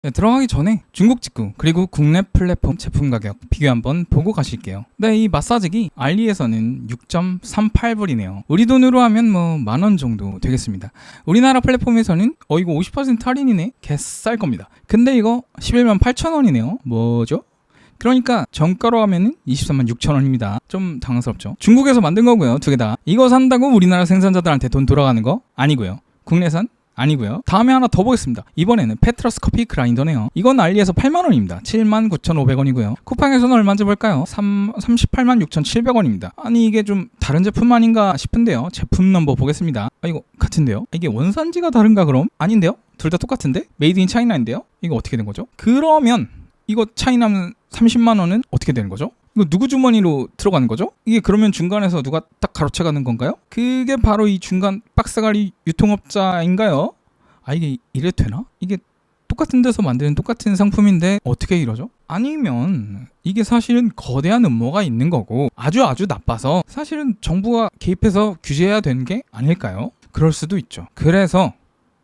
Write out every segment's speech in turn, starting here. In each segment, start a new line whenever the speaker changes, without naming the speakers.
네, 들어가기 전에 중국 직구 그리고 국내 플랫폼 제품 가격 비교 한번 보고 가실게요. 네, 이 마사지기 알리에서는 6.38불이네요. 우리 돈으로 하면 뭐 10,000원 정도 되겠습니다. 우리나라 플랫폼에서는 이거 50% 할인이네? 개쌀 겁니다. 근데 이거 118,000원이네요. 뭐죠? 그러니까 정가로 하면은 236,000원입니다. 좀 당황스럽죠. 중국에서 만든 거고요. 두 개 다. 이거 산다고 우리나라 생산자들한테 돈 돌아가는 거 아니고요. 국내산 아니고요. 다음에 하나 더 보겠습니다. 이번에는 페트러스 커피 그라인더네요. 이건 알리에서 8만원입니다. 79,500원이고요. 쿠팡에서는 얼마인지 볼까요? 386,700원입니다. 아니 이게 좀 다른 제품 아닌가 싶은데요. 제품 넘버 보겠습니다. 이거 같은데요? 이게 원산지가 다른가 그럼? 아닌데요? 둘 다 똑같은데? 메이드 인 차이나인데요? 이거 어떻게 된 거죠? 그러면 이거 차이 나면 30만원은 어떻게 되는 거죠? 이거 누구 주머니로 들어가는 거죠? 이게 그러면 중간에서 누가 딱 가로채가는 건가요? 그게 바로 이 중간 박스가리 유통업자인가요? 이게 이래 되나? 이게 똑같은 데서 만드는 똑같은 상품인데 어떻게 이러죠? 아니면 이게 사실은 거대한 음모가 있는 거고 아주 나빠서 사실은 정부가 개입해서 규제해야 되는 게 아닐까요? 그럴 수도 있죠. 그래서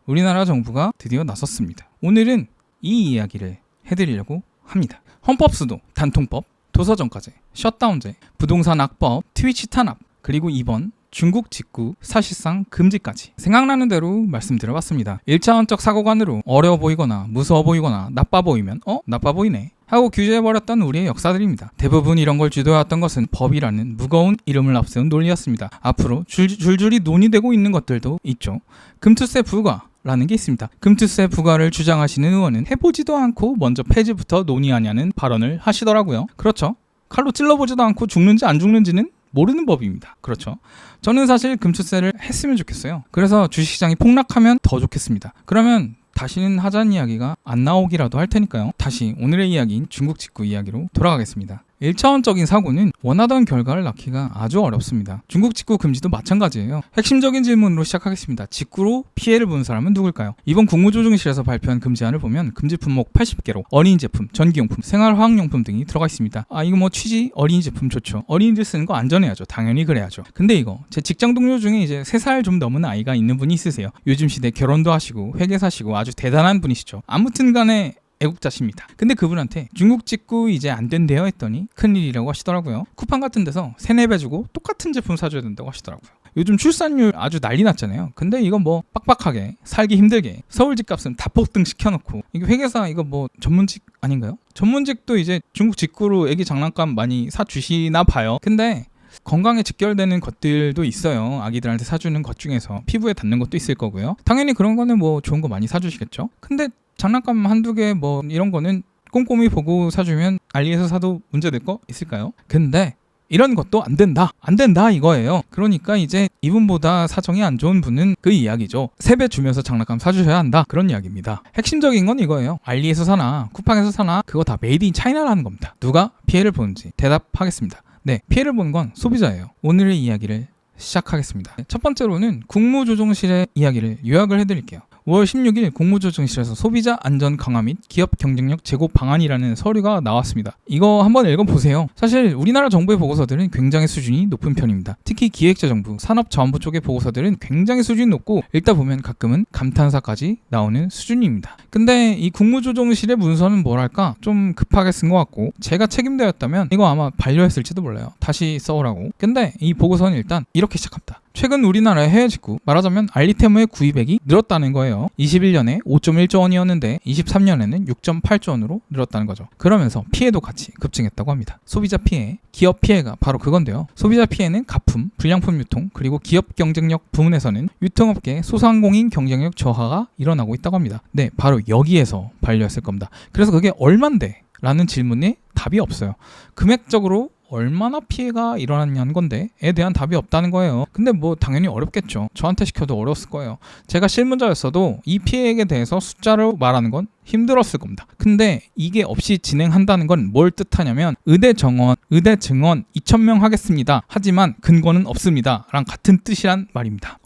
우리나라 정부가 드디어 나섰습니다. 오늘은 이 이야기를 해드리려고 합니다. 헌법수도, 단통법, 도서정가제, 셧다운제, 부동산 악법, 트위치 탄압, 그리고 이번 중국 직구 사실상 금지까지 생각나는 대로 말씀드려봤습니다. 1차원적 사고관으로 어려워 보이거나 무서워 보이거나 나빠 보이면 나빠 보이네 하고 규제해버렸던 우리의 역사들입니다. 대부분 이런 걸 주도해왔던 것은 법이라는 무거운 이름을 앞세운 논리였습니다. 앞으로 줄줄이 논의되고 있는 것들도 있죠. 금투세 부과 라는 게 있습니다. 금투세 부과를 주장하시는 의원은 해보지도 않고 먼저 폐지부터 논의하냐는 발언을 하시더라고요. 그렇죠. 칼로 찔러보지도 않고 죽는지 안 죽는지는 모르는 법입니다. 그렇죠. 저는 사실 금투세를 했으면 좋겠어요. 그래서 주식시장이 폭락하면 더 좋겠습니다. 그러면 다시는 하자는 이야기가 안 나오기라도 할 테니까요. 다시 오늘의 이야기인 중국 직구 이야기로 돌아가겠습니다. 1차원적인 사고는 원하던 결과를 낳기가 아주 어렵습니다. 중국 직구 금지도 마찬가지예요. 핵심적인 질문으로 시작하겠습니다. 직구로 피해를 본 사람은 누굴까요? 이번 국무조정실에서 발표한 금지안을 보면 금지 품목 80개로 어린이 제품, 전기용품, 생활화학용품 등이 들어가 있습니다. 이거 뭐 취지 어린이 제품 좋죠. 어린이들 쓰는 거 안전해야죠. 당연히 그래야죠. 근데 이거 제 직장 동료 중에 이제 3살 좀 넘은 아이가 있는 분이 있으세요. 요즘 시대 결혼도 하시고 회계사시고 아주 대단한 분이시죠. 아무튼 간에 애국자십니다. 근데 그분한테 중국 직구 이제 안 된대요 했더니 큰일이라고 하시더라고요. 쿠팡 같은 데서 3-4배 주고 똑같은 제품 사줘야 된다고 하시더라고요. 요즘 출산율 아주 난리 났잖아요. 근데 이거 뭐 빡빡하게 살기 힘들게 서울 집값은 다 폭등 시켜놓고 이게 회계사 이거 뭐 전문직 아닌가요? 전문직도 이제 중국 직구로 애기 장난감 많이 사주시나 봐요. 근데 건강에 직결되는 것들도 있어요. 아기들한테 사주는 것 중에서 피부에 닿는 것도 있을 거고요. 당연히 그런 거는 뭐 좋은 거 많이 사주시겠죠. 근데 장난감 한두 개 뭐 이런 거는 꼼꼼히 보고 사주면 알리에서 사도 문제될 거 있을까요? 근데 이런 것도 안 된다 이거예요. 그러니까 이제 이분보다 사정이 안 좋은 분은 그 이야기죠. 3배 주면서 장난감 사주셔야 한다 그런 이야기입니다. 핵심적인 건 이거예요. 알리에서 사나 쿠팡에서 사나 그거 다 메이드 인 차이나라는 겁니다. 누가 피해를 보는지 대답하겠습니다. 네, 피해를 보는 건 소비자예요. 오늘의 이야기를 시작하겠습니다. 첫 번째로는 국무조정실의 이야기를 요약을 해드릴게요. 5월 16일 국무조정실에서 소비자 안전 강화 및 기업 경쟁력 제고 방안이라는 서류가 나왔습니다. 이거 한번 읽어보세요. 사실 우리나라 정부의 보고서들은 굉장히 수준이 높은 편입니다. 특히 기획재정부, 산업자원부 쪽의 보고서들은 굉장히 수준이 높고 읽다 보면 가끔은 감탄사까지 나오는 수준입니다. 근데 이 국무조정실의 문서는 뭐랄까 좀 급하게 쓴 것 같고 제가 책임자였다면 이거 아마 반려했을지도 몰라요. 다시 써오라고. 근데 이 보고서는 일단 이렇게 시작합니다. 최근 우리나라의 해외 직구, 말하자면 알리테무의 구입액이 늘었다는 거예요. 21년에 5.1조 원이었는데 23년에는 6.8조 원으로 늘었다는 거죠. 그러면서 피해도 같이 급증했다고 합니다. 소비자 피해, 기업 피해가 바로 그건데요. 소비자 피해는 가품, 불량품 유통, 그리고 기업 경쟁력 부문에서는 유통업계 소상공인 경쟁력 저하가 일어나고 있다고 합니다. 네, 바로 여기에서 반려했을 겁니다. 그래서 그게 얼만데? 라는 질문에 답이 없어요. 금액적으로 얼마나 피해가 일어났냐는 건데 에 대한 답이 없다는 거예요. 근데 뭐 당연히 어렵겠죠. 저한테 시켜도 어려웠을 거예요. 제가 실무자였어도 이 피해액에 대해서 숫자로 말하는 건 힘들었을 겁니다. 근데 이게 없이 진행한다는 건 뭘 뜻하냐면 의대 증원 2,000명 하겠습니다. 하지만 근거는 없습니다. 랑 같은 뜻이란 말입니다.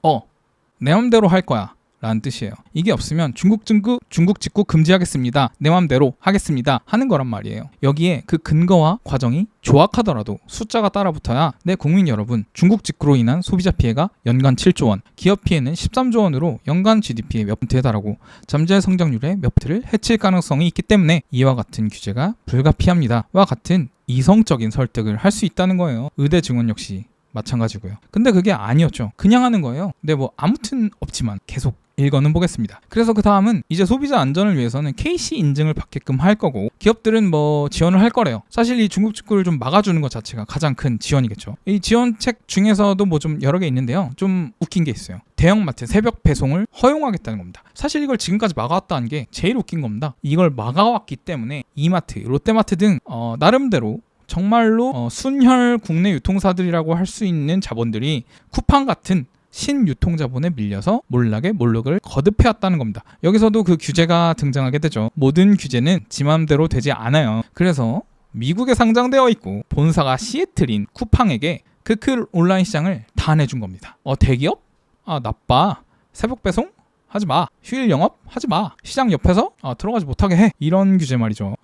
내 맘대로 할 거야. 라는 뜻이에요. 이게 없으면 중국 직구 금지하겠습니다. 내 맘대로 하겠습니다. 하는 거란 말이에요. 여기에 그 근거와 과정이 조악하더라도 숫자가 따라붙어야 네 국민 여러분, 중국 직구로 인한 소비자 피해가 연간 7조 원, 기업 피해는 13조 원으로 연간 GDP의 몇 %에 달하고 잠재 성장률의 몇 %를 해칠 가능성이 있기 때문에 이와 같은 규제가 불가피합니다. 와 같은 이성적인 설득을 할 수 있다는 거예요. 의대 증원 역시 마찬가지고요. 근데 그게 아니었죠. 그냥 하는 거예요. 근데 뭐 아무튼 없지만 계속 읽어는 보겠습니다. 그래서 그 다음은 이제 소비자 안전을 위해서는 KC 인증을 받게끔 할 거고 기업들은 뭐 지원을 할 거래요. 사실 이 중국 직구를 좀 막아주는 것 자체가 가장 큰 지원이겠죠. 이 지원책 중에서도 뭐 좀 여러 개 있는데요. 좀 웃긴 게 있어요. 대형마트 새벽 배송을 허용하겠다는 겁니다. 사실 이걸 지금까지 막아왔다는 게 제일 웃긴 겁니다. 이걸 막아왔기 때문에 이마트, 롯데마트 등 나름대로 정말로 순혈 국내 유통사들이라고 할 수 있는 자본들이 쿠팡 같은 신유통자본에 밀려서 몰락을 거듭해왔다는 겁니다. 여기서도 그 규제가 등장하게 되죠. 모든 규제는 지 맘대로 되지 않아요. 그래서 미국에 상장되어 있고 본사가 시애틀인 쿠팡에게 그 큰 온라인 시장을 다 내준 겁니다. 대기업? 나빠. 새벽 배송? 하지 마. 휴일 영업? 하지 마. 시장 옆에서 들어가지 못하게 해. 이런 규제 말이죠.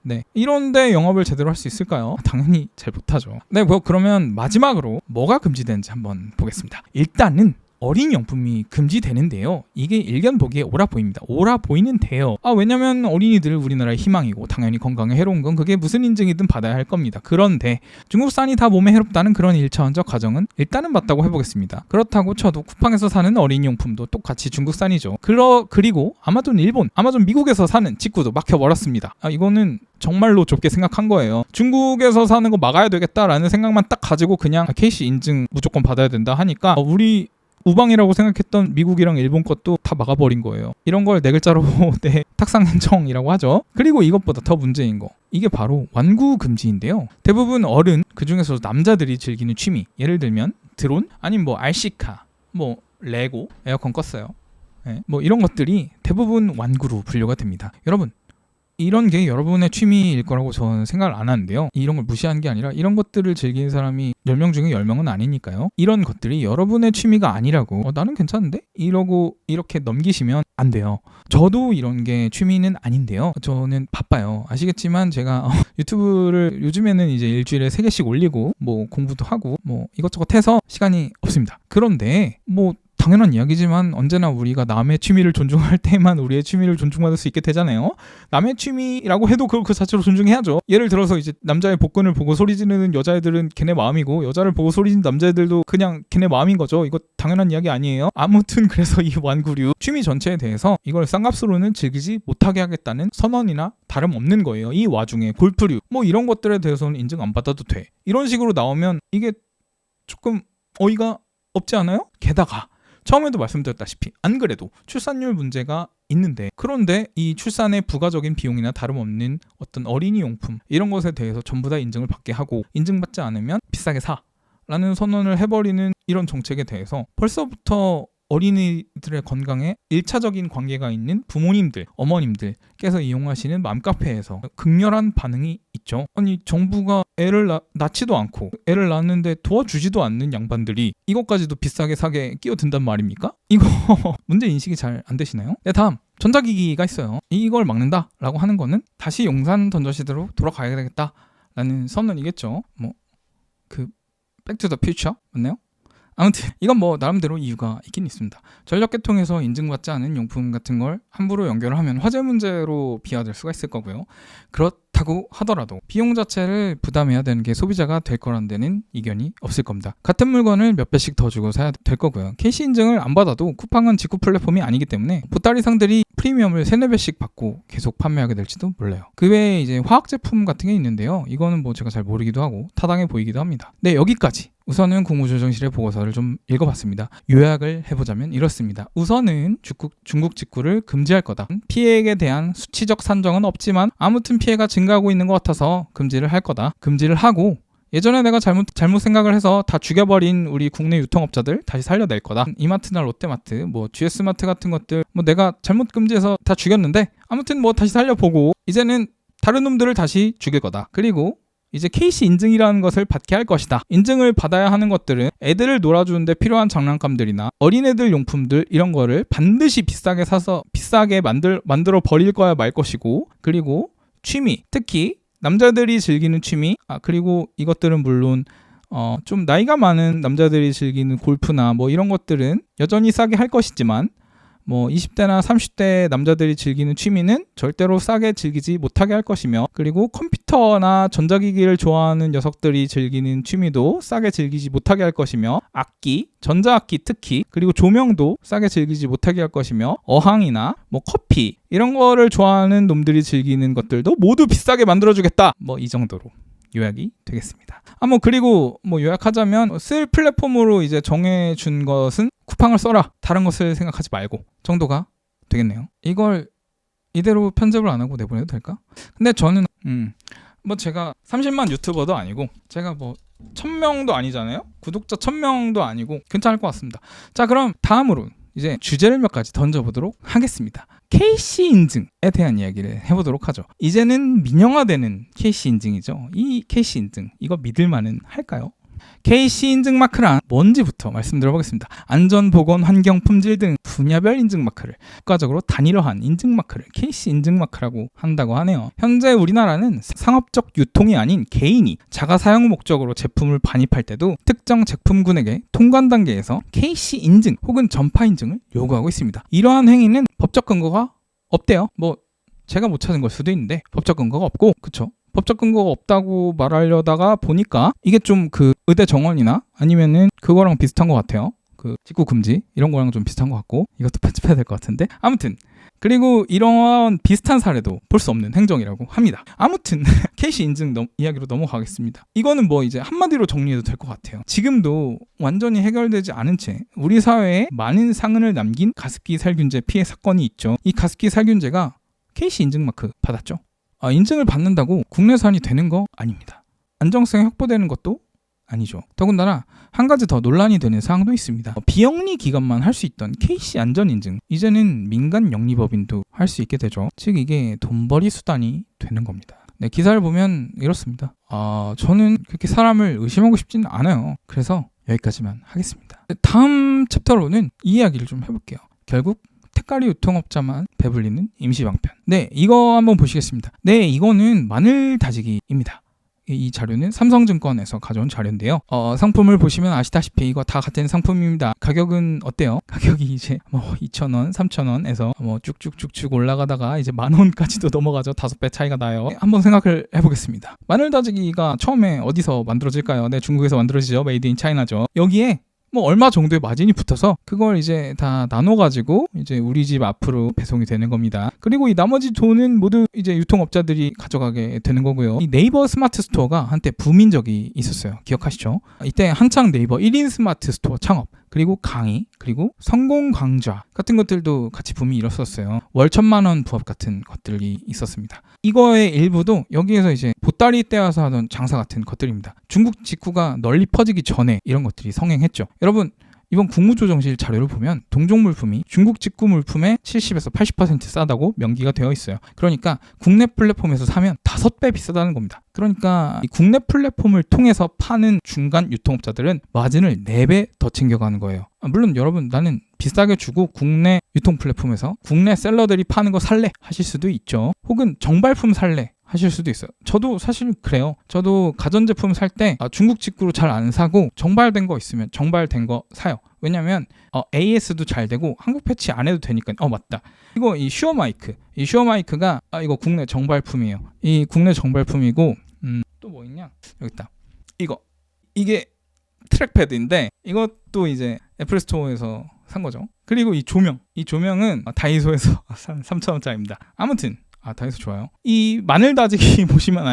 네. 이런데 영업을 제대로 할 수 있을까요? 당연히 잘 못하죠. 네, 그러면 마지막으로 뭐가 금지되는지 한번 보겠습니다. 일단은 어린이 용품이 금지되는데요. 이게 일견 보기에 옳아 보입니다. 옳아 보이는데요. 왜냐면 어린이들 우리나라의 희망이고 당연히 건강에 해로운 건 그게 무슨 인증이든 받아야 할 겁니다. 그런데 중국산이 다 몸에 해롭다는 그런 1차원적 가정은 일단은 맞다고 해보겠습니다. 그렇다고 쳐도 쿠팡에서 사는 어린이 용품도 똑같이 중국산이죠. 그리고 아마존 일본, 아마존 미국에서 사는 직구도 막혀버렸습니다. 이거는 정말로 좁게 생각한 거예요. 중국에서 사는 거 막아야 되겠다라는 생각만 딱 가지고 그냥 KC 인증 무조건 받아야 된다 하니까 우리 우방이라고 생각했던 미국이랑 일본 것도 다 막아버린 거예요. 이런 걸 네 글자로 네, 탁상행정이라고 하죠. 그리고 이것보다 더 문제인 거, 이게 바로 완구 금지인데요. 대부분 어른, 그중에서도 남자들이 즐기는 취미, 예를 들면 드론, 아니면 뭐 RC카, 뭐 레고, 에어컨 껐어요. 네, 뭐 이런 것들이 대부분 완구로 분류가 됩니다. 여러분, 이런 게 여러분의 취미일 거라고 저는 생각을 안 하는데요. 이런 걸 무시하는 게 아니라 이런 것들을 즐기는 사람이 10명 중에 10명은 아니니까요. 이런 것들이 여러분의 취미가 아니라고 나는 괜찮은데? 이러고 이렇게 넘기시면 안 돼요. 저도 이런 게 취미는 아닌데요. 저는 바빠요. 아시겠지만 제가 유튜브를 요즘에는 이제 일주일에 3개씩 올리고 뭐 공부도 하고 뭐 이것저것 해서 시간이 없습니다. 그런데 뭐 당연한 이야기지만 언제나 우리가 남의 취미를 존중할 때만 우리의 취미를 존중받을 수 있게 되잖아요. 남의 취미라고 해도 그 자체로 존중해야죠. 예를 들어서 이제 남자의 복근을 보고 소리 지르는 여자애들은 걔네 마음이고 여자를 보고 소리 지르는 남자애들도 그냥 걔네 마음인 거죠. 이거 당연한 이야기 아니에요. 아무튼 그래서 이 완구류 취미 전체에 대해서 이걸 싼값으로는 즐기지 못하게 하겠다는 선언이나 다름없는 거예요. 이 와중에 골프류 뭐 이런 것들에 대해서는 인증 안 받아도 돼. 이런 식으로 나오면 이게 조금 어이가 없지 않아요? 게다가 처음에도 말씀드렸다시피 안 그래도 출산율 문제가 있는데, 그런데 이 출산의 부가적인 비용이나 다름없는 어떤 어린이 용품 이런 것에 대해서 전부 다 인증을 받게 하고 인증받지 않으면 비싸게 사라는 선언을 해버리는 이런 정책에 대해서 벌써부터 어린이들의 건강에 1차적인 관계가 있는 부모님들, 어머님들께서 이용하시는 맘카페에서 극렬한 반응이 있죠. 아니 정부가 애를 낳지도 않고 애를 낳았는데 도와주지도 않는 양반들이 이것까지도 비싸게 사게 끼어든단 말입니까? 이거 문제 인식이 잘 안 되시나요? 네, 다음 전자기기가 있어요. 이걸 막는다라고 하는 거는 다시 용산 던져시대로 돌아가야 되겠다라는 선언이겠죠. 백투더 퓨처 맞나요? 아무튼 이건 뭐 나름대로 이유가 있긴 있습니다. 전력계통에서 인증받지 않은 용품 같은 걸 함부로 연결을 하면 화재 문제로 비화될 수가 있을 거고요. 그렇다고 하더라도 비용 자체를 부담해야 되는 게 소비자가 될 거라는 데는 이견이 없을 겁니다. 같은 물건을 몇 배씩 더 주고 사야 될 거고요. 캐시 인증을 안 받아도 쿠팡은 직구 플랫폼이 아니기 때문에 보따리상들이 프리미엄을 3-4배씩 받고 계속 판매하게 될지도 몰라요. 그 외에 이제 화학 제품 같은 게 있는데요. 이거는 뭐 제가 잘 모르기도 하고 타당해 보이기도 합니다. 네, 여기까지. 우선은 국무조정실의 보고서를 좀 읽어봤습니다. 요약을 해보자면 이렇습니다. 우선은 중국 직구를 금지할 거다. 피해액에 대한 수치적 산정은 없지만 아무튼 피해가 증가하고 있는 것 같아서 금지를 할 거다. 금지를 하고 예전에 내가 잘못 생각을 해서 다 죽여버린 우리 국내 유통업자들 다시 살려낼 거다. 이마트나 롯데마트, 뭐 GS마트 같은 것들 뭐 내가 잘못 금지해서 다 죽였는데 아무튼 뭐 다시 살려보고 이제는 다른 놈들을 다시 죽일 거다. 그리고 이제 KC 인증이라는 것을 받게 할 것이다. 인증을 받아야 하는 것들은 애들을 놀아주는데 필요한 장난감들이나 어린애들 용품들 이런 거를 반드시 비싸게 사서 비싸게 만들어 버릴 거야 말 것이고, 그리고 취미, 특히 남자들이 즐기는 취미, 그리고 이것들은 물론 좀 나이가 많은 남자들이 즐기는 골프나 뭐 이런 것들은 여전히 싸게 할 것이지만, 뭐 20대나 30대 남자들이 즐기는 취미는 절대로 싸게 즐기지 못하게 할 것이며, 그리고 컴퓨터나 전자기기를 좋아하는 녀석들이 즐기는 취미도 싸게 즐기지 못하게 할 것이며, 악기, 전자악기 특히, 그리고 조명도 싸게 즐기지 못하게 할 것이며, 어항이나 뭐 커피 이런 거를 좋아하는 놈들이 즐기는 것들도 모두 비싸게 만들어주겠다. 뭐 이 정도로 요약이 되겠습니다. 뭐 그리고 뭐 요약하자면 쓸 플랫폼으로 이제 정해준 것은 쿠팡을 써라, 다른 것을 생각하지 말고 정도가 되겠네요. 이걸 이대로 편집을 안 하고 내보내도 될까? 근데 저는 뭐 제가 30만 유튜버도 아니고 제가 뭐 1000명도 아니잖아요. 구독자 1000명도 아니고 괜찮을 것 같습니다. 자, 그럼 다음으로 이제 주제를 몇 가지 던져보도록 하겠습니다. KC 인증에 대한 이야기를 해보도록 하죠. 이제는 민영화되는 KC 인증이죠. 이 KC 인증, 이거 믿을만은 할까요? KC 인증 마크란 뭔지부터 말씀드려보겠습니다. 안전, 보건, 환경, 품질 등 분야별 인증 마크를 국가적으로 단일화한 인증 마크를 KC 인증 마크라고 한다고 하네요. 현재 우리나라는 상업적 유통이 아닌 개인이 자가 사용 목적으로 제품을 반입할 때도 특정 제품군에게 통관 단계에서 KC 인증 혹은 전파 인증을 요구하고 있습니다. 이러한 행위는 법적 근거가 없대요. 뭐 제가 못 찾은 걸 수도 있는데 법적 근거가 없고, 그쵸? 법적 근거가 없다고 말하려다가 보니까 이게 좀 그 의대 정원이나 아니면은 그거랑 비슷한 것 같아요. 그 직구 금지 이런 거랑 좀 비슷한 것 같고, 이것도 편집해야 될 것 같은데, 아무튼 그리고 이런 비슷한 사례도 볼 수 없는 행정이라고 합니다. 아무튼 KC 인증 이야기로 넘어가겠습니다. 이거는 뭐 이제 한마디로 정리해도 될 것 같아요. 지금도 완전히 해결되지 않은 채 우리 사회에 많은 상흔을 남긴 가습기 살균제 피해 사건이 있죠. 이 가습기 살균제가 KC 인증 마크 받았죠. 인증을 받는다고 국내산이 되는 거 아닙니다. 안정성이 확보되는 것도 아니죠. 더군다나 한 가지 더 논란이 되는 사항도 있습니다. 비영리 기관만 할 수 있던 KC 안전인증, 이제는 민간 영리법인도 할 수 있게 되죠. 즉 이게 돈벌이 수단이 되는 겁니다. 네, 기사를 보면 이렇습니다. 저는 그렇게 사람을 의심하고 싶지는 않아요. 그래서 여기까지만 하겠습니다. 다음 챕터로는 이 이야기를 좀 해볼게요. 결국 택가리 유통업자만 배불리는 임시방편. 네, 이거 한번 보시겠습니다. 네, 이거는 마늘 다지기입니다. 이 자료는 삼성증권에서 가져온 자료인데요. 상품을 보시면 아시다시피 이거 다 같은 상품입니다. 가격은 어때요? 가격이 이제 뭐 2,000원, 3,000원에서 뭐 쭉쭉쭉쭉 올라가다가 이제 10,000원까지도 넘어가죠. 5배 차이가 나요. 한번 생각을 해보겠습니다. 마늘 다지기가 처음에 어디서 만들어질까요? 네, 중국에서 만들어지죠. 메이드 인 차이나죠. 여기에 뭐 얼마 정도의 마진이 붙어서 그걸 이제 다 나눠가지고 이제 우리 집 앞으로 배송이 되는 겁니다. 그리고 이 나머지 돈은 모두 이제 유통업자들이 가져가게 되는 거고요. 이 네이버 스마트 스토어가 한때 붐인 적이 있었어요. 기억하시죠? 이때 한창 네이버 1인 스마트 스토어 창업, 그리고 강의, 그리고 성공 강좌 같은 것들도 같이 붐이 일었었어요. 월 1,000,000원 부업 같은 것들이 있었습니다. 이거의 일부도 여기에서 이제 보따리 떼어서 하던 장사 같은 것들입니다. 중국 직구가 널리 퍼지기 전에 이런 것들이 성행했죠. 여러분, 이번 국무조정실 자료를 보면 동종 물품이 중국 직구 물품의 70에서 80% 싸다고 명기가 되어 있어요. 그러니까 국내 플랫폼에서 사면 5배 비싸다는 겁니다. 그러니까 이 국내 플랫폼을 통해서 파는 중간 유통업자들은 마진을 4배 더 챙겨가는 거예요. 물론 여러분, 나는 비싸게 주고 국내 유통 플랫폼에서 국내 셀러들이 파는 거 살래 하실 수도 있죠. 혹은 정발품 살래 하실 수도 있어요. 저도 사실 그래요. 저도 가전제품 살 때 중국 직구로 잘 안 사고 정발된 거 있으면 정발된 거 사요. 왜냐면 AS도 잘 되고 한국 패치 안 해도 되니까. 맞다. 이거 이 슈어마이크. 이 슈어마이크가 이거 국내 정발품이에요. 이 국내 정발품이고 또 뭐 있냐? 여기 있다. 이게 트랙패드인데 이것도 이제 애플 스토어에서 산 거죠. 그리고 이 조명은 다이소에서 산 3,000원짜리입니다. 아무튼 다이소 좋아요. 이 마늘 다지기 보시면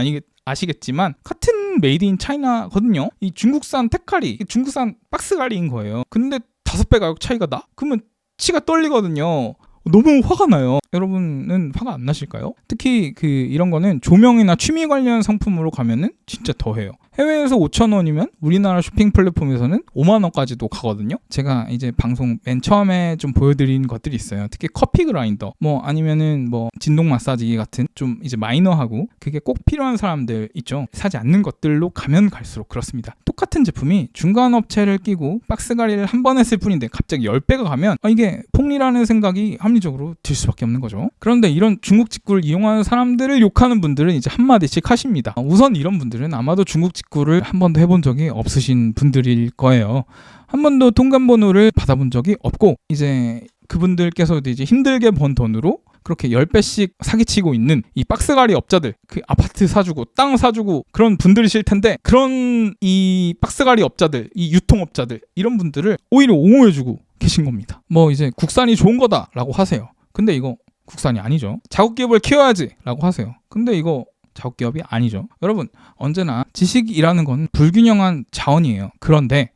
아시겠지만 같은 메이드 인 차이나거든요. 이 중국산 택가리, 중국산 박스가리인 거예요. 근데 5배 가격 차이가 나? 그러면 치가 떨리거든요. 너무 화가 나요. 여러분은 화가 안 나실까요? 특히 이런 거는 조명이나 취미 관련 상품으로 가면은 진짜 더해요. 해외에서 5,000원이면 우리나라 쇼핑 플랫폼에서는 5만 원까지도 가거든요. 제가 이제 방송 맨 처음에 좀 보여드린 것들이 있어요. 특히 커피 그라인더, 뭐 아니면은 뭐 진동 마사지기 같은 좀 이제 마이너하고 그게 꼭 필요한 사람들 있죠. 사지 않는 것들로 가면 갈수록 그렇습니다. 똑같은 제품이 중간 업체를 끼고 박스 가리를 한 번 했을 뿐인데 갑자기 10배가 가면 이게 폭리라는 생각이 합리적으로 들 수밖에 없는 거죠. 그런데 이런 중국 직구를 이용하는 사람들을 욕하는 분들은 이제 한마디씩 하십니다. 우선 이런 분들은 아마도 중국 직구를 한 번도 해본 적이 없으신 분들일 거예요. 한 번도 통관 번호를 받아본 적이 없고 이제 그분들께서도 이제 힘들게 번 돈으로 그렇게 10배씩 사기치고 있는 이 박스가리 업자들, 그 아파트 사주고 땅 사주고 그런 분들이실 텐데, 그런 이 박스가리 업자들, 이 유통업자들, 이런 분들을 오히려 옹호해주고 계신 겁니다. 뭐 이제 국산이 좋은 거다라고 하세요. 근데 이거 국산이 아니죠. 자국기업을 키워야지 라고 하세요. 근데 이거 자국기업이 아니죠. 여러분, 언제나 지식이라는 건 불균형한 자원이에요. 그런데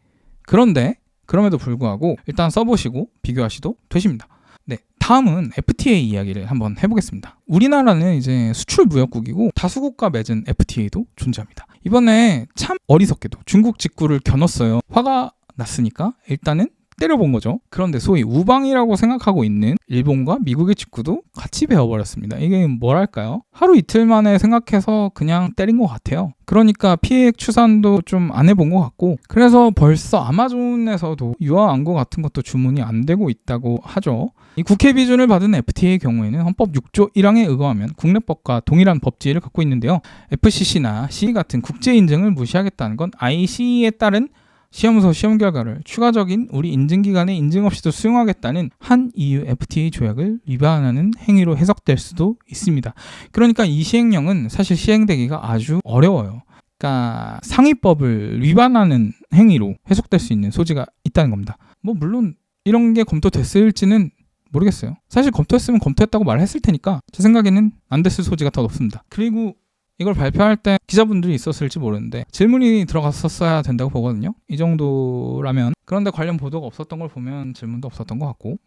그럼에도 불구하고 일단 써보시고 비교하셔도 되십니다. 네, 다음은 FTA 이야기를 한번 해보겠습니다. 우리나라는 이제 수출무역국이고 다수국가 맺은 FTA도 존재합니다. 이번에 참 어리석게도 중국 직구를 겨눴어요. 화가 났으니까 일단은 때려본 거죠. 그런데 소위 우방이라고 생각하고 있는 일본과 미국의 직구도 같이 베어버렸습니다. 이게 뭐랄까요? 하루 이틀 만에 생각해서 그냥 때린 것 같아요. 그러니까 피해액 추산도 좀 안 해본 것 같고, 그래서 벌써 아마존에서도 유아 광고 같은 것도 주문이 안 되고 있다고 하죠. 이 국회 비준을 받은 FTA의 경우에는 헌법 6조 1항에 의거하면 국내법과 동일한 법지위를 갖고 있는데요. FCC나 CE 같은 국제 인증을 무시하겠다는 건 ICE에 따른 시험서 시험 결과를 추가적인 우리 인증기관의 인증 없이도 수용하겠다는 한 EU FTA 조약을 위반하는 행위로 해석될 수도 있습니다. 그러니까 이 시행령은 사실 시행되기가 아주 어려워요. 그러니까 상위법을 위반하는 행위로 해석될 수 있는 소지가 있다는 겁니다. 뭐 물론 이런 게 검토됐을지는 모르겠어요. 사실 검토했으면 검토했다고 말했을 테니까 제 생각에는 안 됐을 소지가 더 높습니다. 그리고 이걸 발표할 때 기자분들이 있었을지 모르는데 질문이 들어갔었어야 된다고 보거든요. 이 정도라면. 그런데 관련 보도가 없었던 걸 보면 질문도 없었던 것 같고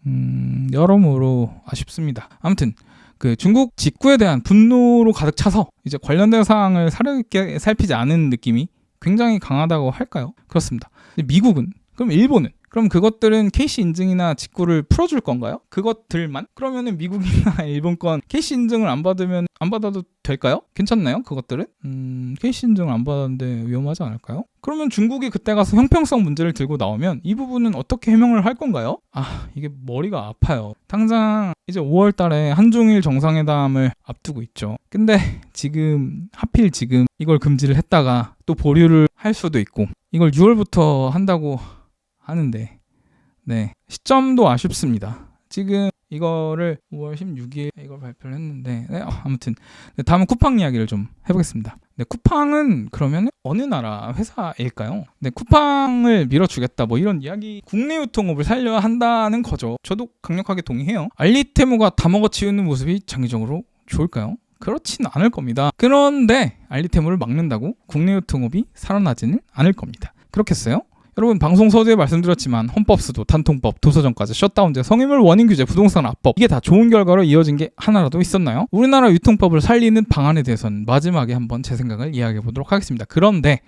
여러모로 아쉽습니다. 아무튼 그 중국 직구에 대한 분노로 가득 차서 이제 관련된 사항을 사려있게 살피지 않은 느낌이 굉장히 강하다고 할까요? 그렇습니다. 미국은, 그럼 일본은, 그럼 그것들은 KC 인증이나 직구를 풀어줄 건가요? 그것들만? 그러면은 미국이나 일본 건 KC 인증을 안 받아도 될까요? 괜찮나요? 그것들은? KC 인증을 안 받았는데 위험하지 않을까요? 그러면 중국이 그때 가서 형평성 문제를 들고 나오면 이 부분은 어떻게 해명을 할 건가요? 이게 머리가 아파요. 당장 이제 5월 달에 한중일 정상회담을 앞두고 있죠. 근데 하필 지금 이걸 금지를 했다가 또 보류를 할 수도 있고, 이걸 6월부터 한다고 하는데, 네, 시점도 아쉽습니다. 지금 이거를 5월 16일 이걸 발표를 했는데, 네, 아무튼 다음은 쿠팡 이야기를 좀 해보겠습니다. 네, 쿠팡은 그러면 어느 나라 회사일까요? 네, 쿠팡을 밀어주겠다 뭐 이런 이야기, 국내 유통업을 살려야 한다는 거죠. 저도 강력하게 동의해요. 알리테무가 다 먹어치우는 모습이 장기적으로 좋을까요? 그렇진 않을 겁니다. 그런데 알리테무를 막는다고 국내 유통업이 살아나지는 않을 겁니다. 그렇겠어요? 여러분, 방송 서두에 말씀드렸지만 헌법수도, 단통법, 도서정까지, 셧다운제, 성인물 원인 규제, 부동산 압법, 이게 다 좋은 결과로 이어진 게 하나라도 있었나요? 우리나라 유통법을 살리는 방안에 대해서는 마지막에 한번 제 생각을 이야기해 보도록 하겠습니다. 그런데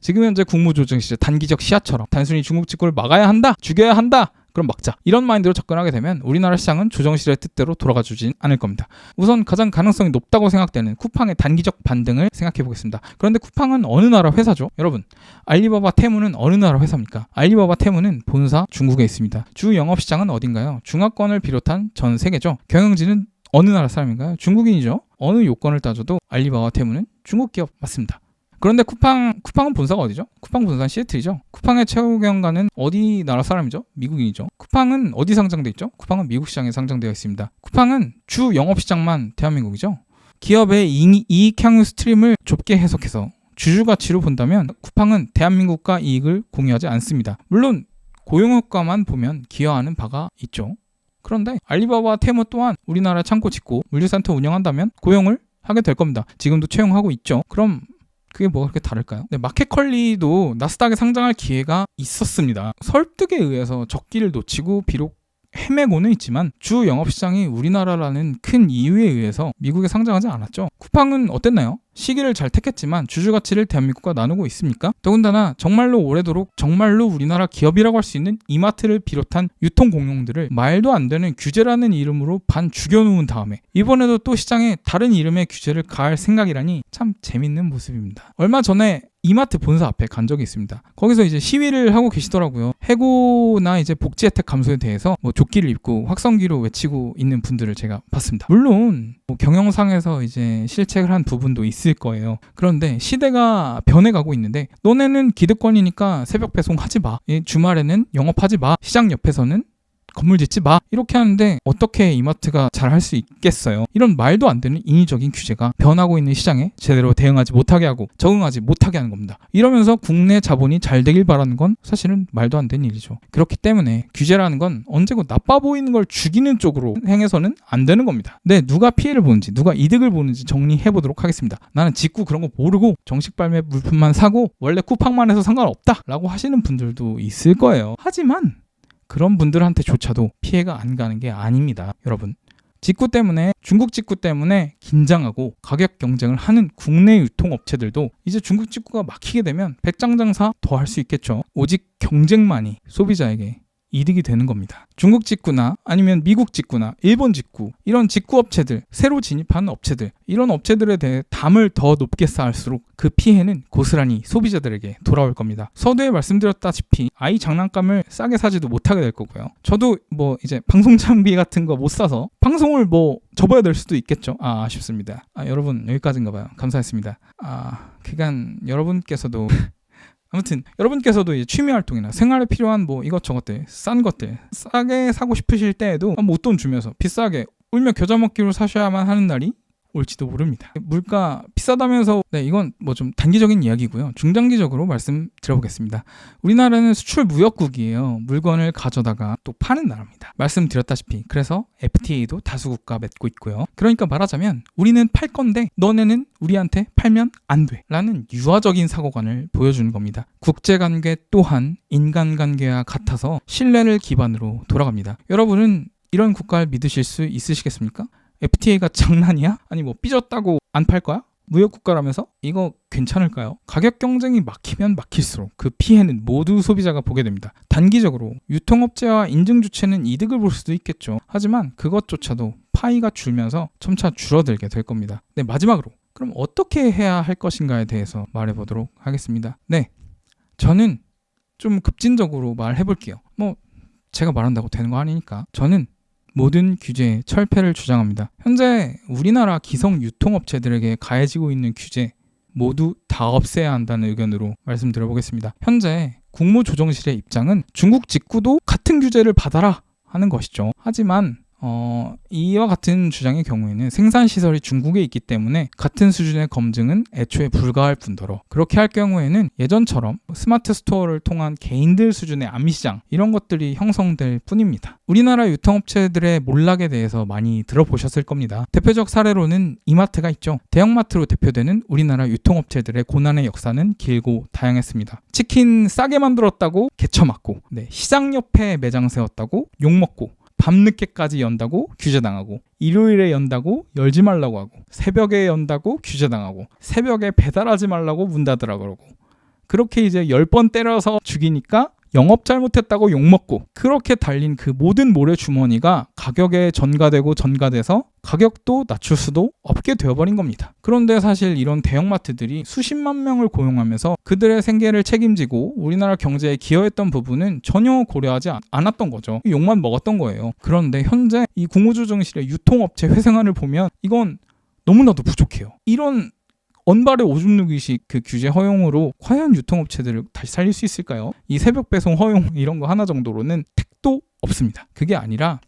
지금 현재 국무조정 시절 단기적 시야처럼 단순히 중국 직구를 막아야 한다, 죽여야 한다, 그럼 막자, 이런 마인드로 접근하게 되면 우리나라 시장은 조정실의 뜻대로 돌아가 주진 않을 겁니다. 우선 가장 가능성이 높다고 생각되는 쿠팡의 단기적 반등을 생각해 보겠습니다. 그런데 쿠팡은 어느 나라 회사죠? 여러분, 알리바바 테무는 어느 나라 회사입니까? 알리바바 테무는 본사 중국에 있습니다. 주 영업시장은 어딘가요? 중화권을 비롯한 전 세계죠. 경영진은 어느 나라 사람인가요? 중국인이죠. 어느 요건을 따져도 알리바바 테무는 중국 기업 맞습니다. 그런데 쿠팡은 본사가 어디죠? 쿠팡 본사는 시애틀이죠. 쿠팡의 최고 경영관은 어디 나라 사람이죠? 미국인이죠. 쿠팡은 어디 상장돼 있죠? 쿠팡은 미국 시장에 상장되어 있습니다. 쿠팡은 주 영업시장만 대한민국이죠. 기업의 이익 향유 스트림을 좁게 해석해서 주주가치로 본다면 쿠팡은 대한민국과 이익을 공유하지 않습니다. 물론 고용효과만 보면 기여하는 바가 있죠. 그런데 알리바바 테무 또한 우리나라 창고 짓고 물류센터 운영한다면 고용을 하게 될 겁니다. 지금도 채용하고 있죠. 그럼 그게 뭐가 그렇게 다를까요? 네, 마켓컬리도 나스닥에 상장할 기회가 있었습니다. 설득에 의해서 적기를 놓치고 비록 헤매고는 있지만 주 영업시장이 우리나라라는 큰 이유에 의해서 미국에 상장하지 않았죠. 쿠팡은 어땠나요? 시기를 잘 택했지만 주주가치를 대한민국과 나누고 있습니까? 더군다나 정말로 오래도록 정말로 우리나라 기업이라고 할 수 있는 이마트를 비롯한 유통공룡들을 말도 안 되는 규제라는 이름으로 반 죽여놓은 다음에 이번에도 또 시장에 다른 이름의 규제를 가할 생각이라니 참 재밌는 모습입니다. 얼마 전에 이마트 본사 앞에 간 적이 있습니다. 거기서 이제 시위를 하고 계시더라고요. 해고나 이제 복지 혜택 감소에 대해서 뭐 조끼를 입고 확성기로 외치고 있는 분들을 제가 봤습니다. 물론 뭐 경영상에서 이제 실책을 한 부분도 있을 거예요. 그런데 시대가 변해가고 있는데 너네는 기득권이니까 새벽 배송하지 마. 주말에는 영업하지 마. 시장 옆에서는 건물 짓지 마. 이렇게 하는데 어떻게 이마트가 잘 할 수 있겠어요? 이런 말도 안 되는 인위적인 규제가 변하고 있는 시장에 제대로 대응하지 못하게 하고 적응하지 못하게 하는 겁니다. 이러면서 국내 자본이 잘 되길 바라는 건 사실은 말도 안 되는 일이죠. 그렇기 때문에 규제라는 건 언제고 나빠 보이는 걸 죽이는 쪽으로 행해서는 안 되는 겁니다. 네, 누가 피해를 보는지 누가 이득을 보는지 정리해 보도록 하겠습니다. 나는 직구 그런 거 모르고 정식 발매 물품만 사고 원래 쿠팡만 해서 상관없다 라고 하시는 분들도 있을 거예요. 하지만 그런 분들한테조차도 피해가 안 가는 게 아닙니다. 여러분, 직구 때문에 중국 직구 때문에 긴장하고 가격 경쟁을 하는 국내 유통업체들도 이제 중국 직구가 막히게 되면 백장장사 더 할 수 있겠죠. 오직 경쟁만이 소비자에게 이득이 되는 겁니다. 중국 직구나 아니면 미국 직구나 일본 직구, 이런 직구 업체들, 새로 진입하는 업체들, 이런 업체들에 대해 담을 더 높게 쌓을수록 그 피해는 고스란히 소비자들에게 돌아올 겁니다. 서두에 말씀드렸다시피 아이 장난감을 싸게 사지도 못하게 될 거고요. 저도 뭐 이제 방송 장비 같은 거 못 사서 방송을 뭐 접어야 될 수도 있겠죠. 아쉽습니다. 여러분 여기까지인가 봐요. 감사했습니다. 그간 여러분께서도 아무튼 여러분께서도 이제 취미 활동이나 생활에 필요한 뭐 이것저것들 싼 것들 싸게 사고 싶으실 때에도 목돈 주면서 비싸게 울며 겨자 먹기로 사셔야만 하는 날이 올지도 모릅니다. 물가 비싸다면서 이건 뭐 좀 단기적인 이야기고요. 중장기적으로 말씀드려보겠습니다. 우리나라는 수출 무역국이에요. 물건을 가져다가 또 파는 나라입니다. 말씀드렸다시피 그래서 FTA도 다수 국가 맺고 있고요. 그러니까 말하자면 우리는 팔 건데 너네는 우리한테 팔면 안 돼 라는 유화적인 사고관을 보여주는 겁니다. 국제관계 또한 인간관계와 같아서 신뢰를 기반으로 돌아갑니다. 여러분은 이런 국가를 믿으실 수 있으시겠습니까? FTA가 장난이야? 아니 뭐 삐졌다고 안 팔 거야? 무역국가라면서? 이거 괜찮을까요? 가격 경쟁이 막히면 막힐수록 그 피해는 모두 소비자가 보게 됩니다. 단기적으로 유통업체와 인증주체는 이득을 볼 수도 있겠죠. 하지만 그것조차도 파이가 줄면서 점차 줄어들게 될 겁니다. 네, 마지막으로 그럼 어떻게 해야 할 것인가에 대해서 말해보도록 하겠습니다. 네, 저는 좀 급진적으로 말해볼게요. 뭐 제가 말한다고 되는 거 아니니까. 저는 모든 규제의 철폐를 주장합니다. 현재 우리나라 기성 유통업체들에게 가해지고 있는 규제 모두 다 없애야 한다는 의견으로 말씀드려보겠습니다. 현재 국무조정실의 입장은 중국 직구도 같은 규제를 받아라 하는 것이죠. 하지만 이와 같은 주장의 경우에는 생산시설이 중국에 있기 때문에 같은 수준의 검증은 애초에 불가할 뿐더러 그렇게 할 경우에는 예전처럼 스마트 스토어를 통한 개인들 수준의 암시장 이런 것들이 형성될 뿐입니다. 우리나라 유통업체들의 몰락에 대해서 많이 들어보셨을 겁니다. 대표적 사례로는 이마트가 있죠. 대형마트로 대표되는 우리나라 유통업체들의 고난의 역사는 길고 다양했습니다. 치킨 싸게 만들었다고 개처맞고 시장 옆에 매장 세웠다고 욕먹고 밤늦게까지 연다고 규제당하고 일요일에 연다고 열지 말라고 하고 새벽에 연다고 규제당하고 새벽에 배달하지 말라고 문 닫으라 그러고 그렇게 이제 10번 때려서 죽이니까 영업 잘못했다고 욕먹고 그렇게 달린 그 모든 모래주머니가 가격에 전가돼서 가격도 낮출 수도 없게 되어버린 겁니다. 그런데 사실 이런 대형마트들이 수십만 명을 고용하면서 그들의 생계를 책임지고 우리나라 경제에 기여했던 부분은 전혀 고려하지 않았던 거죠. 욕만 먹었던 거예요. 그런데 현재 이 국무조정실의 유통업체 회생안을 보면 이건 너무나도 부족해요. 이런 언발의 오줌 누기식 그 규제 허용으로 과연 유통업체들을 다시 살릴 수 있을까요? 이 새벽 배송 허용 이런 거 하나 정도로는 택도 없습니다. 그게 아니라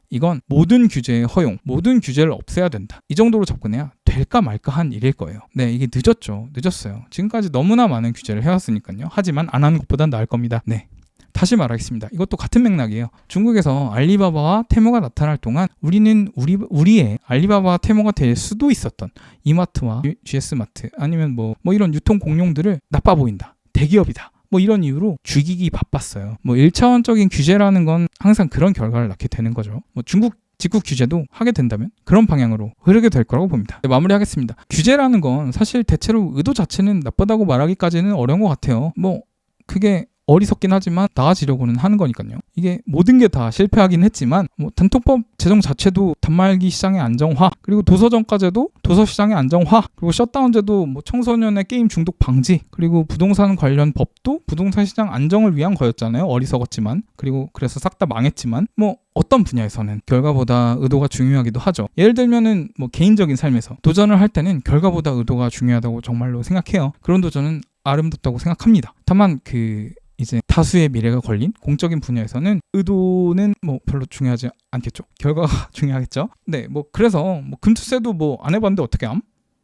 이건 모든 규제의 허용, 모든 규제를 없애야 된다. 이 정도로 접근해야 될까 말까 한 일일 거예요. 네, 이게 늦었어요. 지금까지 너무나 많은 규제를 해왔으니까요. 하지만 안 하는 것보단 나을 겁니다. 네. 다시 말하겠습니다. 이것도 같은 맥락이에요. 중국에서 알리바바와 테무가 나타날 동안 우리는 우리의 알리바바와 테무가 될 수도 있었던 이마트와 GS마트 아니면 뭐 이런 유통 공룡들을 나빠 보인다. 대기업이다. 뭐 이런 이유로 죽이기 바빴어요. 뭐 1차원적인 규제라는 건 항상 그런 결과를 낳게 되는 거죠. 뭐 중국 직구 규제도 하게 된다면 그런 방향으로 흐르게 될 거라고 봅니다. 네, 마무리하겠습니다. 규제라는 건 사실 대체로 의도 자체는 나쁘다고 말하기까지는 어려운 것 같아요. 뭐 그게 어리석긴 하지만 나아지려고는 하는 거니까요. 이게 모든 게 다 실패하긴 했지만 뭐 단톡법 제정 자체도 단말기 시장의 안정화, 그리고 도서정가제도 도서 시장의 안정화, 그리고 셧다운제도 뭐 청소년의 게임 중독 방지, 그리고 부동산 관련 법도 부동산 시장 안정을 위한 거였잖아요. 어리석었지만. 그리고 그래서 싹 다 망했지만 뭐 어떤 분야에서는 결과보다 의도가 중요하기도 하죠. 예를 들면은 뭐 개인적인 삶에서 도전을 할 때는 결과보다 의도가 중요하다고 정말로 생각해요. 그런 도전은 아름답다고 생각합니다. 다만 이제 다수의 미래가 걸린 공적인 분야에서는 의도는 뭐 별로 중요하지 않겠죠. 결과가 중요하겠죠. 네, 뭐 그래서 뭐 금투세도 뭐 안 해봤는데 어떻게 함?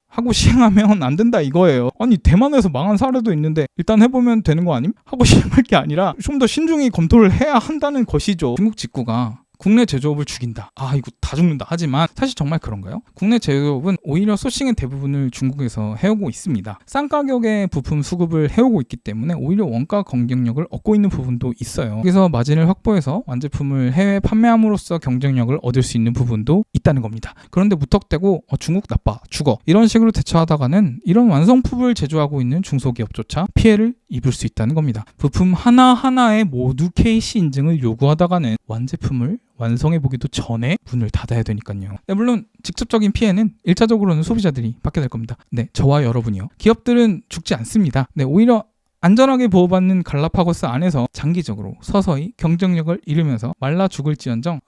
하고 시행하면 안 된다 이거예요. 아니 대만에서 망한 사례도 있는데 일단 해보면 되는 거 아님? 하고 시행할 게 아니라 좀 더 신중히 검토를 해야 한다는 것이죠. 중국 직구가 국내 제조업을 죽인다. 아 이거 다 죽는다. 하지만 사실 정말 그런가요? 국내 제조업은 오히려 소싱의 대부분을 중국에서 해오고 있습니다. 싼 가격의 부품 수급을 해오고 있기 때문에 오히려 원가 경쟁력을 얻고 있는 부분도 있어요. 여기서 마진을 확보해서 완제품을 해외 판매함으로써 경쟁력을 얻을 수 있는 부분도 있다는 겁니다. 그런데 무턱대고 중국 나빠, 죽어 이런 식으로 대처하다가는 이런 완성품을 제조하고 있는 중소기업조차 피해를 입을 수 있다는 겁니다. 부품 하나하나에 모두 KC 인증을 요구하다가는 완제품을 완성해보기도 전에 문을 닫아야 되니까요. 네, 물론 직접적인 피해는 1차적으로는 소비자들이 받게 될 겁니다. 네, 저와 여러분이요. 기업들은 죽지 않습니다. 네, 오히려 안전하게 보호받는 갈라파고스 안에서 장기적으로 서서히 경쟁력을 잃으면서 말라 죽을지언정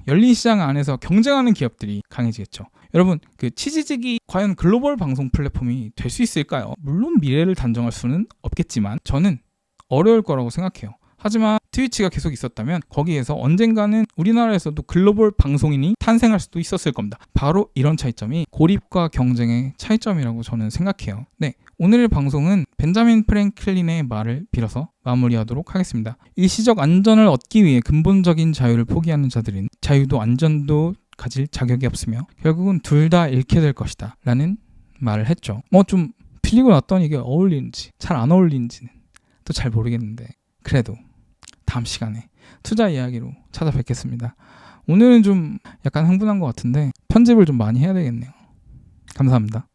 열린 시장 안에서 경쟁하는 기업들이 강해지겠죠. 여러분, 치지직이 과연 글로벌 방송 플랫폼이 될 수 있을까요? 물론 미래를 단정할 수는 없겠지만 저는 어려울 거라고 생각해요. 하지만 트위치가 계속 있었다면 거기에서 언젠가는 우리나라에서도 글로벌 방송인이 탄생할 수도 있었을 겁니다. 바로 이런 차이점이 고립과 경쟁의 차이점이라고 저는 생각해요. 네, 오늘의 방송은 벤자민 프랭클린의 말을 빌어서 마무리하도록 하겠습니다. 일시적 안전을 얻기 위해 근본적인 자유를 포기하는 자들은 자유도 안전도 가질 자격이 없으며 결국은 둘 다 잃게 될 것이다 라는 말을 했죠. 좀 빌리고 났더니 이게 어울리는지 잘 안 어울리는지는 또 잘 모르겠는데 그래도 다음 시간에 투자 이야기로 찾아뵙겠습니다. 오늘은 좀 약간 흥분한 것 같은데 편집을 좀 많이 해야 되겠네요. 감사합니다.